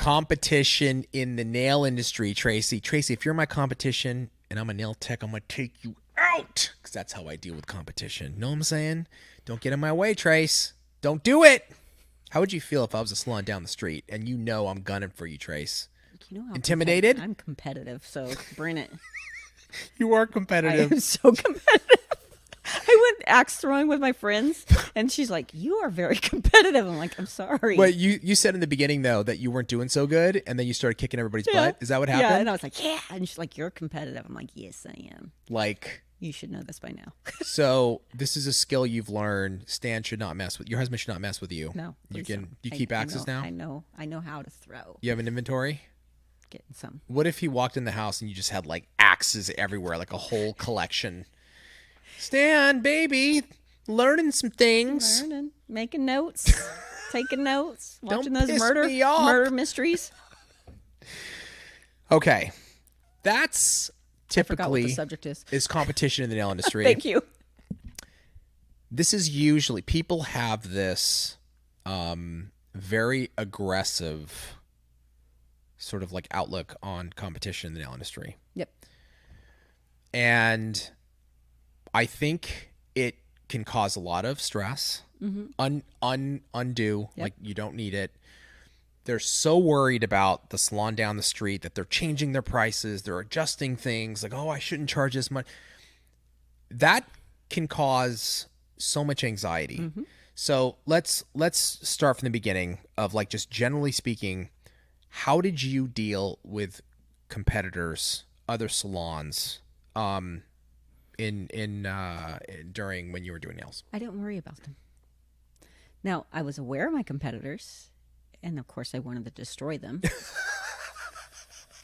Competition in the nail industry, Tracey. Tracey, if you're my competition and I'm a nail tech, I'm going to take you out. Because that's how I deal with competition. Know what I'm saying? Don't get in my way, Trace. Don't do it. How would you feel if I was a salon down the street and you know I'm gunning for you, Trace? You know how intimidated? I'm competitive, so bring it. You are competitive. I am so competitive. I went axe throwing with my friends, and she's like, "You are very competitive." I'm like, "I'm sorry." But you said in the beginning, though, that you weren't doing so good, and then you started kicking everybody's butt. Is that what happened? Yeah, and I was like, "Yeah," and she's like, "You're competitive." I'm like, "Yes, I am." Like, you should know this by now. So this is a skill you've learned. Stan should not mess with your husband. Should not mess with you. No, you keep axes now. I know how to throw. You have an inventory. Getting some. What if he walked in the house and you just had like axes everywhere, like a whole collection? Stan, baby, learning some things. Making notes, taking notes, watching Don't those piss me off. murder mysteries. Okay, that's typically I forgot what the subject is competition in the nail industry. Thank you. This is usually people have this very aggressive sort of like outlook on competition in the nail industry. Yep. And I think it can cause a lot of stress, undue, Yep. like you don't need it. They're so worried about the salon down the street that they're changing their prices. They're adjusting things like, oh, I shouldn't charge this much. That can cause so much anxiety. Mm-hmm. So let's start from the beginning of like, just generally speaking, how did you deal with competitors, other salons, during when you were doing nails? I didn't worry about them. Now, I was aware of my competitors, and of course I wanted to destroy them.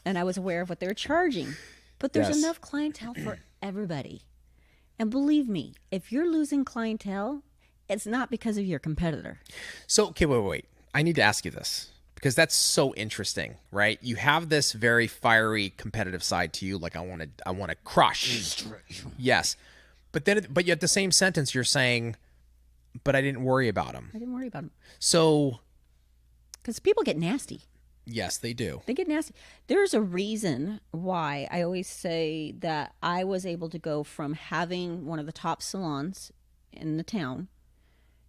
And I was aware of what they were charging. But there's enough clientele for everybody. And believe me, if you're losing clientele, it's not because of your competitor. So, okay, wait. I need to ask you this because that's so interesting, right? You have this very fiery competitive side to you. Like I want to crush. Yes. But yet the same sentence you're saying, but I didn't worry about them. I didn't worry about them. So. Because people get nasty. Yes, they do. They get nasty. There's a reason why I always say that I was able to go from having one of the top salons in the town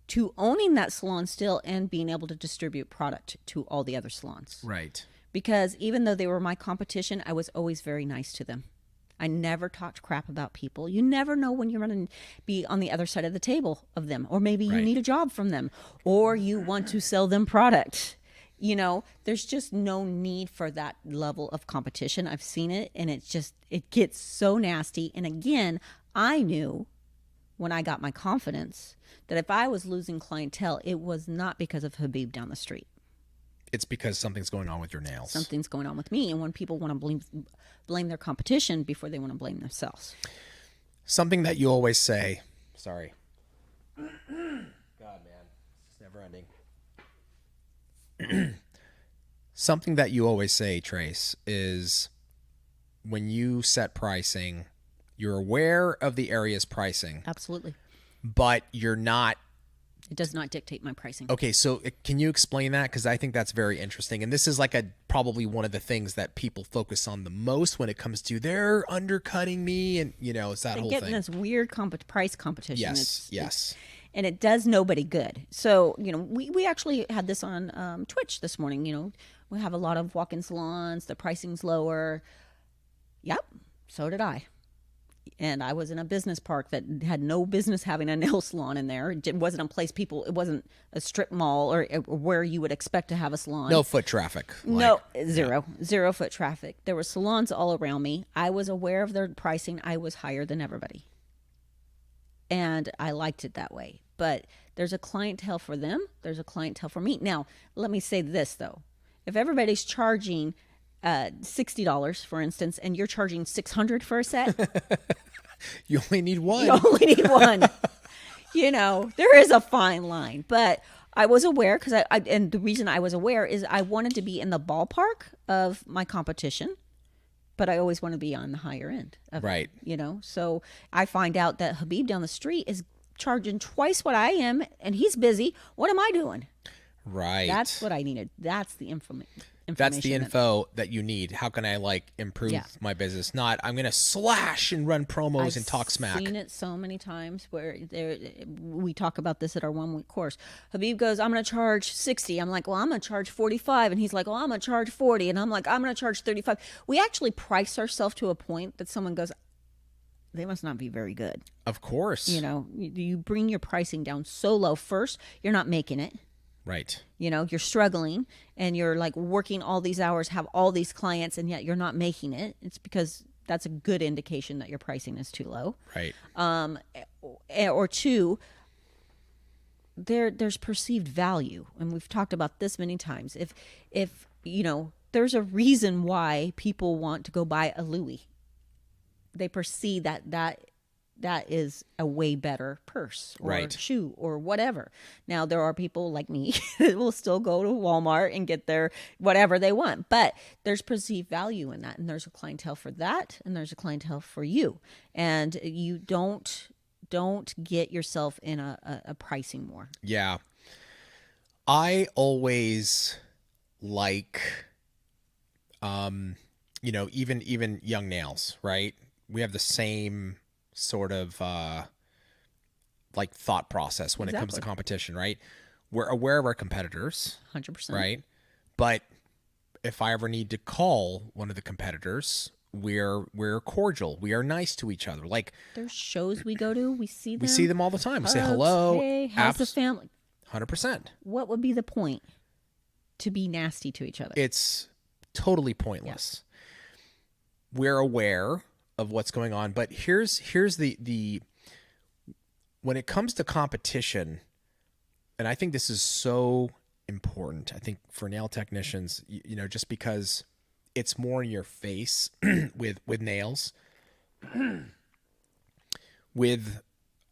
to owning that salon still and being able to distribute product to all the other salons. Right. Because even though they were my competition, I was always very nice to them. I never talked crap about people. You never know when you're going to be on the other side of the table of them, or maybe you need a job from them, or you want to sell them product. You know, there's just no need for that level of competition. I've seen it, and it gets so nasty. And again, I knew when I got my confidence that if I was losing clientele, it was not because of Habib down the street. It's because something's going on with your nails. Something's going on with me. And when people want to blame their competition before they want to blame themselves. Something that you always say, sorry. God, man, it's never ending. Something that you always say, Trace, is when you set pricing, you're aware of the area's pricing. Absolutely. But you're not. It does not dictate my pricing. Okay, so can you explain that? Because I think that's very interesting. And this is like probably one of the things that people focus on the most when it comes to they're undercutting me, and it's that whole thing. Getting this weird price competition. Yes. And it does nobody good. So, we actually had this on Twitch this morning. We have a lot of walk-in salons. The pricing's lower. Yep, so did I. And I was in a business park that had no business having a nail salon in there. It wasn't a place it wasn't a strip mall or where you would expect to have a salon. No foot traffic. Zero foot traffic. There were salons all around me. I was aware of their pricing. I was higher than everybody. And I liked it that way. But there's a clientele for them. There's a clientele for me. Now, let me say this, though. If everybody's charging $60, for instance, and you're charging $600 for a set, you only need one. You only need one. There is a fine line. But I was aware and the reason I was aware is I wanted to be in the ballpark of my competition. But I always want to be on the higher end of it, So I find out that Habib down the street is charging twice what I am, and he's busy. What am I doing? Right. That's what I needed. That's the That's the info that you need. How can I like improve my business? Not I'm going to slash and run promos and talk smack. I've seen it so many times where we talk about this at our 1 week course. Habib goes, I'm going to charge 60. I'm like, well, I'm going to charge 45. And he's like, well, I'm going to charge 40. And I'm like, I'm going to charge 35. We actually price ourselves to a point that someone goes, they must not be very good. Of course. You know, you bring your pricing down so low. First, you're not making it. Right. You know, you're struggling and you're like working all these hours, have all these clients, and yet you're not making it. It's because that's a good indication that your pricing is too low. Right. Or two, there's perceived value. And we've talked about this many times. If you know, there's a reason why people want to go buy a Louis. They perceive that is a way better purse or shoe or whatever. Now, there are people like me that will still go to Walmart and get their whatever they want, but there's perceived value in that. And there's a clientele for that. And there's a clientele for you. And you don't get yourself in a pricing war. Yeah. I always like, you know, even young nails, right? We have the same sort of like thought process when it comes to competition, right? We're aware of our competitors, 100%, right? But if I ever need to call one of the competitors, we're cordial. We are nice to each other. Like there's shows we go to, we see them all the time. We say hello. Hey, how's the family? 100%. What would be the point to be nasty to each other? It's totally pointless. Yeah. We're aware of what's going on, but here's the when it comes to competition, and I think this is so important, I think for nail technicians, you know, just because it's more in your face with nails. With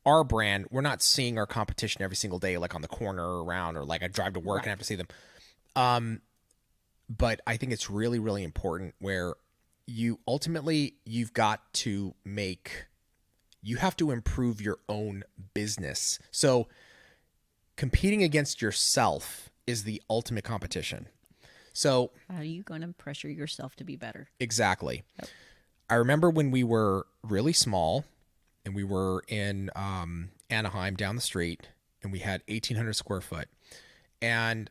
our brand, we're not seeing our competition every single day, like on the corner or around, or like I drive to work and I have to see them. But I think it's really, really important where you've got to you have to improve your own business. So competing against yourself is the ultimate competition. So how are you going to pressure yourself to be better? Exactly. Yep. I remember when we were really small and we were in Anaheim down the street and we had 1,800 square foot, and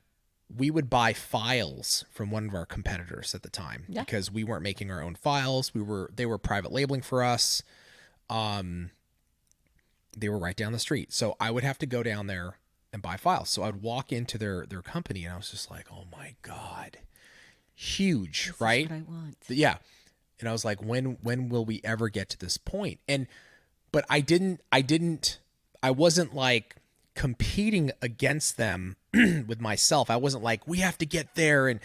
we would buy files from one of our competitors at the time because we weren't making our own files. They were private labeling for us. They were right down the street. So I would have to go down there and buy files. So I'd walk into their company and I was just like, oh my God, huge, this right? Is what I want. Yeah. And I was like, when will we ever get to this point? But I wasn't like competing against them with myself. I wasn't like, we have to get there and,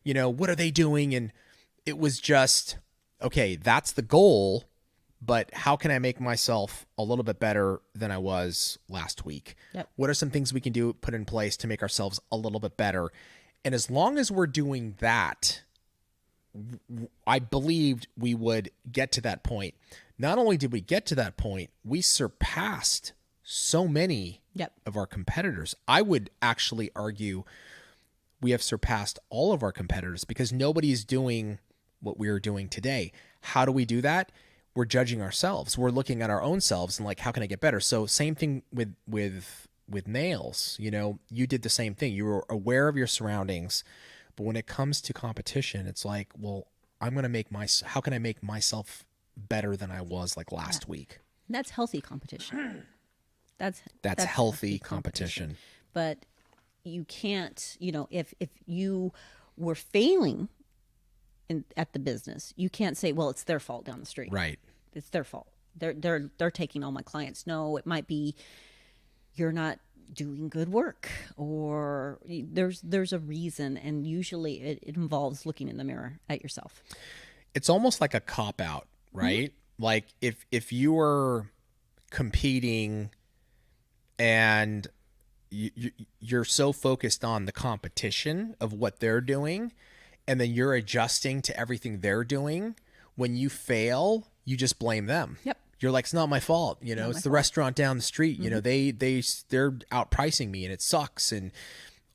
you know, what are they doing? And it was just, okay, that's the goal, but how can I make myself a little bit better than I was last week? Yep. What are some things we can put in place to make ourselves a little bit better? And as long as we're doing that, I believed we would get to that point. Not only did we get to that point, we surpassed so many of our competitors. I would actually argue we have surpassed all of our competitors because nobody's doing what we are doing today. How do we do that? We're judging ourselves. We're looking at our own selves and like, how can I get better? So same thing with nails. You know, you did the same thing. You were aware of your surroundings, but when it comes to competition, it's like, well, how can I make myself better than I was like last week? That's healthy competition. That's healthy competition. But you can't, you know, if you were failing at the business, you can't say, well, it's their fault down the street. Right. It's their fault. They're taking all my clients. No, it might be you're not doing good work, or there's a reason, and usually it involves looking in the mirror at yourself. It's almost like a cop out, right? Mm-hmm. Like if you were competing and you're so focused on the competition of what they're doing, and then you're adjusting to everything they're doing, when you fail, you just blame them. Yep. You're like, it's not my fault. You know, it's the restaurant down the street. Mm-hmm. You know, they're outpricing me and it sucks. And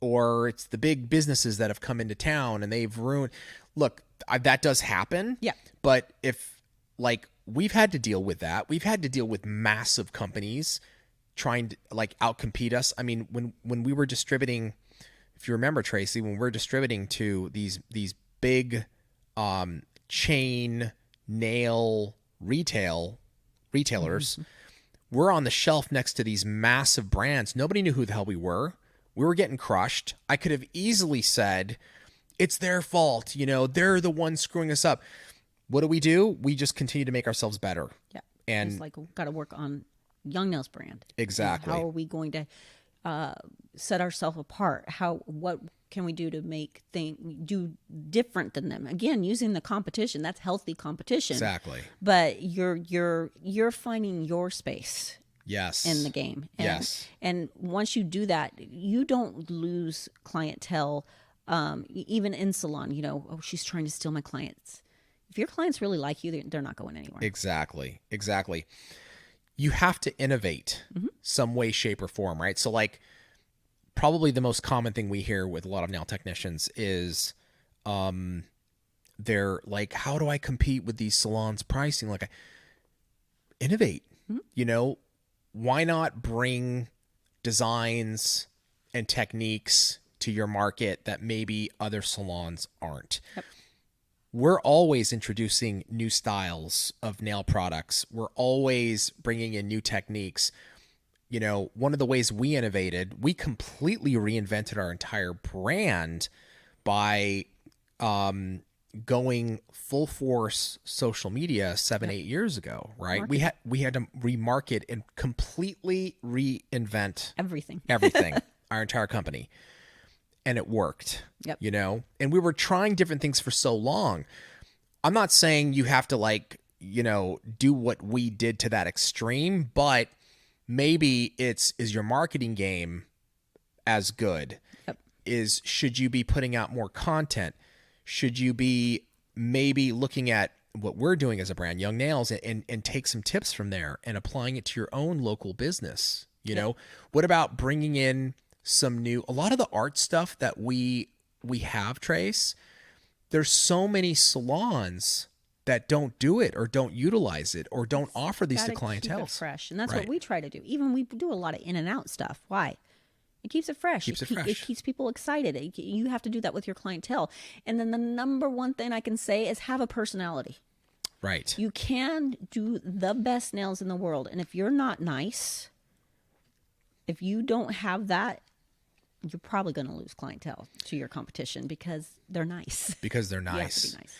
or it's the big businesses that have come into town and they've ruined. Look, that does happen. Yeah. But if like we've had to deal with that, we've had to deal with massive companies trying to like outcompete us. I mean, when we were distributing, if you remember, Tracey, when we're distributing to these big chain nail retailers, we're on the shelf next to these massive brands. Nobody knew who the hell we were. We were getting crushed. I could have easily said, it's their fault. You know, they're the ones screwing us up. What do? We just continue to make ourselves better. Yeah. And it's like, got to work on Young Nails brand. Exactly. How are we going to set ourselves apart? What can we do to do different than them? Again, using the competition, that's healthy competition. Exactly. But you're finding your space. Yes. In the game. Yes. And once you do that, you don't lose clientele. Even in salon, you know, oh, she's trying to steal my clients. If your clients really like you, they're not going anywhere. Exactly. You have to innovate some way, shape, or form, right? So like probably the most common thing we hear with a lot of nail technicians is they're like, how do I compete with these salons pricing? Like, innovate. You know, why not bring designs and techniques to your market that maybe other salons aren't? Yep. We're always introducing new styles of nail products. We're always bringing in new techniques. You know, one of the ways we innovated, we completely reinvented our entire brand by going full force social media 7-8 years ago, right? Market. We had to remarket and completely reinvent everything, our entire company. And it worked, Yep. You know, and we were trying different things for so long. I'm not saying you have to like, you know, do what we did to that extreme, but maybe is your marketing game as good? Yep. Should you be putting out more content? Should you be maybe looking at what we're doing as a brand, Young Nails, and take some tips from there and applying it to your own local business? You Yep. know, what about bringing in a lot of the art stuff that we have, Trace, there's so many salons that don't do it or don't utilize it or don't offer these to clientele. Keep it fresh. And that's Right. what we try to do. Even we do a lot of in and out stuff. Why? It keeps it fresh. It keeps people excited. You have to do that with your clientele. And then the number one thing I can say is have a personality. Right. You can do the best nails in the world. And if you're not nice, if you don't have that, you're probably going to lose clientele to your competition because they're nice. Because they're nice. You have to be nice.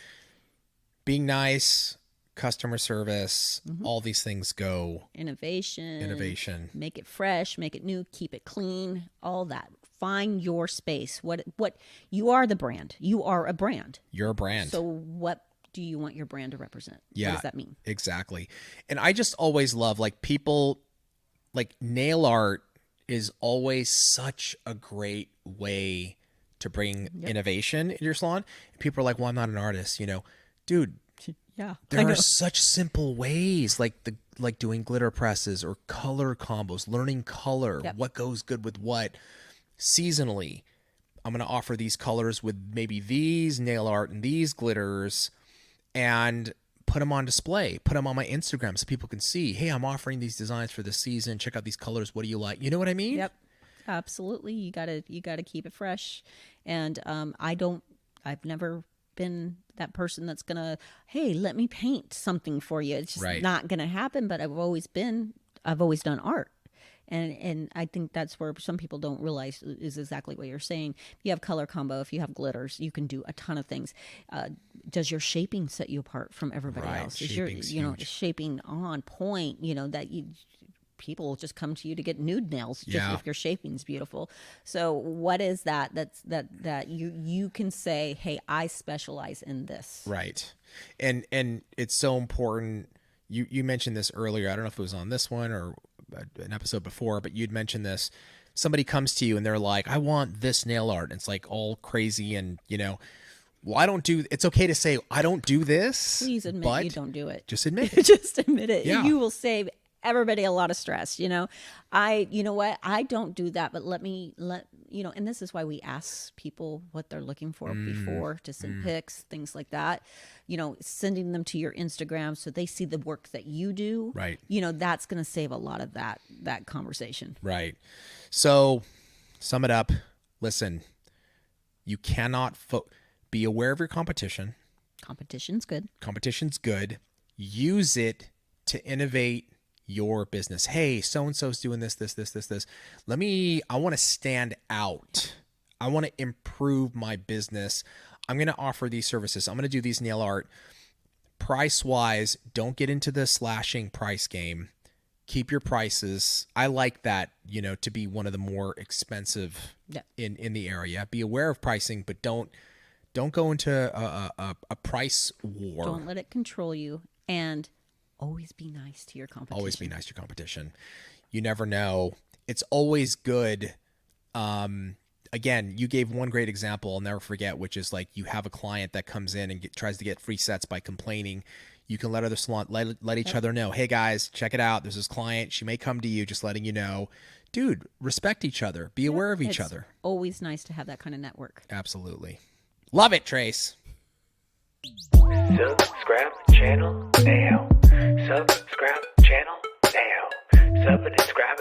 Being nice, customer service, all these things go. Innovation. Make it fresh, make it new, keep it clean, all that. Find your space. What you are the brand. You are a brand. You're a brand. So what do you want your brand to represent? Yeah. What does that mean? Exactly. And I just always love like people like nail art is always such a great way to bring innovation in your salon. And people are like, well, I'm not an artist, you know. Dude, yeah, there are such simple ways like doing glitter presses or color combos, learning color, what goes good with what seasonally. I'm going to offer these colors with maybe these nail art and these glitters and put them on display, put them on my Instagram so people can see, hey, I'm offering these designs for this season. Check out these colors. What do you like? You know what I mean? Yep. Absolutely. You gotta keep it fresh. And I've never been that person that's gonna, hey, let me paint something for you. It's just not gonna happen. But I've always done art. And I think that's where some people don't realize is exactly what you're saying. If you have color combo, if you have glitters, you can do a ton of things. Does your shaping set you apart from everybody else? Is your shaping on point? You know that people will just come to you to get nude nails just if your shaping's beautiful. So what is that? That you can say, hey, I specialize in this. Right, and it's so important. You mentioned this earlier. I don't know if it was on this one or an episode before, but you'd mentioned this. Somebody comes to you and they're like, I want this nail art. And it's like all crazy. And, you know, well, it's okay to say, I don't do this. Please admit you don't do it. Just admit it. Just admit it. Yeah. You will save everybody a lot of stress, you know. You know what? I don't do that, but let you know, and this is why we ask people what they're looking for before to send pics, things like that. You know, sending them to your Instagram so they see the work that you do. Right. You know, that's going to save a lot of that conversation. Right. So, sum it up. Listen, you cannot be aware of your competition. Competition's good. Competition's good. Use it to innovate your business. Hey, so-and-so's doing this. I want to stand out. I want to improve my business. I'm going to offer these services. I'm going to do these nail art. Price-wise, don't get into the slashing price game. Keep your prices. I like that, you know, to be one of the more expensive in the area. Be aware of pricing, but don't go into a price war. Don't let it control you, and always be nice to your competition. Always be nice to your competition. You never know. It's always good. Again, you gave one great example I'll never forget, which is like you have a client that comes in and tries to get free sets by complaining. You can let other salon let each other know. Hey guys, check it out. There's this client. She may come to you, just letting you know. Dude, respect each other. Be aware of each other. Always nice to have that kind of network. Absolutely. Love it, Trace. Subscribe channel now. Subscribe channel now. Subscribe